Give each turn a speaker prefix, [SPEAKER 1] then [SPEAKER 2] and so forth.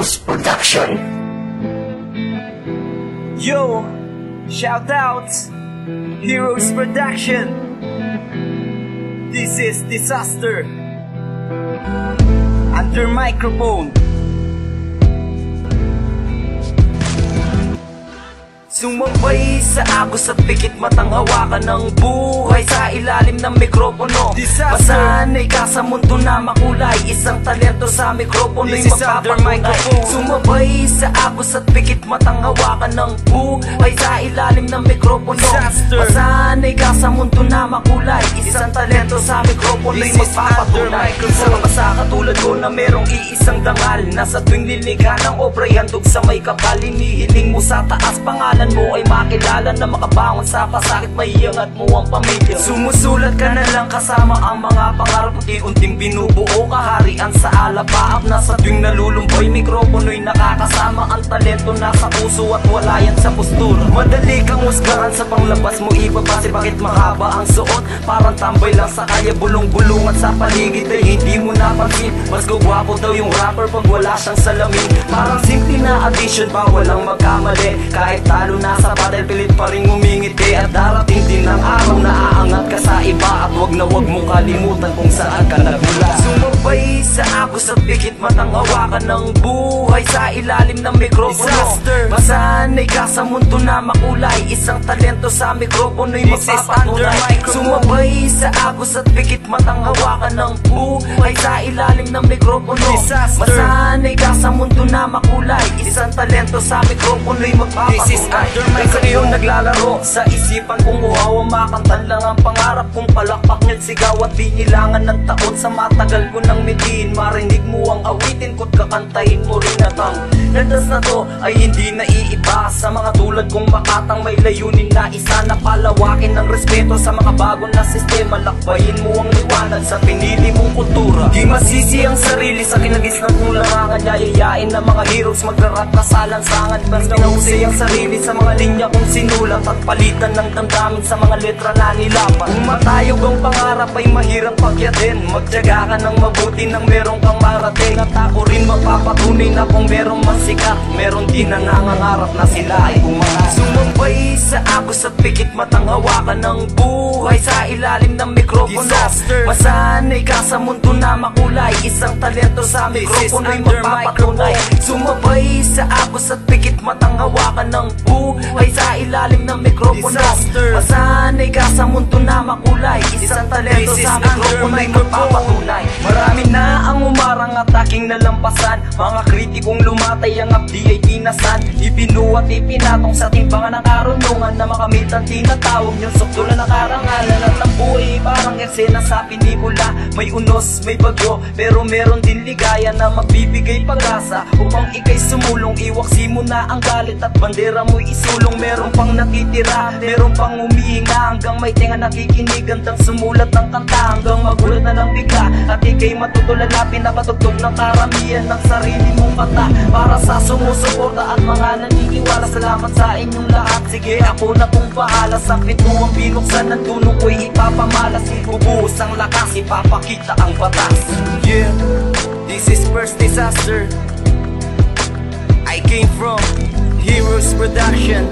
[SPEAKER 1] Heroes Production.
[SPEAKER 2] Yo, shout out Heroes Production. This is Disaster under microphone. Sumabay sa agos at pikit matang hawakan ng buhay sa ilalim ng mikropono. Masanay ka sa mundo na makulay, isang talento sa mikropono'y magpapatunay. Sumabay sa agos at pikit matang hawakan ng buhay sa ilalim ng mikropono. Masanay ka sa mundo na makulay, isang talento sa mikropono'y magpapatunay. Sa kabasa katulad ko na merong iisang dangal, nasa tuwing lilikha ng obra'y handog sa may kapal. Hinihiling mo sa taas pangalan mo ay makilala na makabangon sa pasakit, maiangat mo ang pamilya. Sumusulat ka na lang kasama ang mga pangarap, unti-unting binubuo kaharian sa alapaap. Nasa tuwing nalulumboy, mikropono'y nakakasama ang talento nasa puso at wala yan sa postura. Madali kang husgahan sa panglabas mo, ibabase bakit mahaba ang suot. Parang tambay lang sa kaya, bulong-bulungan sa paligid ay hindi mo napansin. Mas gugwapo daw yung rapper pag wala siyang salamin. Parang simple na addition pa, walang magkamali. Kahit talo nasa battle, pilit pa rin ngumingiti. At darating din ang araw na aangat ka sa iba, at wag na wag mo kalimutan kung saan ka nagmula. Sumabay sa agos at pikit matang hawakan ng buhay sa ilalim ng mikropono. Masanay ka sa mundo na makulay, isang talento sa mikropono'y magpapatunay. Sumabay sa agos at pikit matang hawakan ng buhay sa ilalim ng mikropono. Masanay ka sa mundo na makulay, isang talento sa mikropono'y magpapatunay. Kaysa ngayon naglalaro sa isipan kung uhaw, makantan lang ang pangarap kong palakpak niya't sigaw at binilangan ng taon. Sa matagal ko nang mitiin, marinig mo ang awitin ko't kakantahin mo rin at ang landas na to ay hindi naiiba sa mga tulad kong makatang may layunin na isa na palawakin ng respeto sa mga bagong na sistema. Lakbayin mo ang liwanag sa pinili mong kultura. Di masisi ang sarili sa kinagisnan kong larangan, yayayain na mga heroes magrarap na sa lansangan. Mas pinahusay ang sarili sa mga linya kong sinulat at palitan ng damdamin sa mga letra na nilapat. Kung matayog ang pangarap ay mahirang pagyatin, magtiyaga ka ng mabuti nang meron kang marating. At ako rin magpapatunay na kung merong masikat, meron din na nangangarap na sila ay umangat. Sumabay sa agos at pikit matang hawakan ng buhay sa ilalim ng mikropono. Masanay ka sa mundo na makulay, isang talento sa mikropono'y magpapatunay. Sumabay sa agos at pikit matang hawakan ng buhay sa ilalim ng mikropono. Masanay ka sa mundo na makulay, isang talento sa mikropono'y magpapatunay. Marami na ang umarang at aking nalampasan, mga kritikong lumatay ang abdi ay pinasan. Ibinuwat ipinatong sa timbangan ng karunungan na makamit ang tinatawag niyong sukdulan ng karangalan. At ang buhay parang eksena sa pinikula, may unos, may bagyo, pero meron din ligaya na magbibigay pag-asa. Upang ikay sumulong, iwaksi mo na ang galit at bandera mo'y isulong. Meron pang natitira, meron pang humihinga, hanggang may tenga nakikinig, hanggang sumulat ng kanta, hanggang magulat na lang bigla. At ikay matutulala, pinapatugtog ng karamihan ng sarili mong kata para sa sumusuporta at mga naniniwala. Salamat sa inyong lahat, sige ako na kung bahala. Sa pintuang binuksan ng tunong ko'y ipapamalas, ibubuhos ang lakas, ipapakita ang batas. Yeah, this is first Disaster. I came from Heroes Production.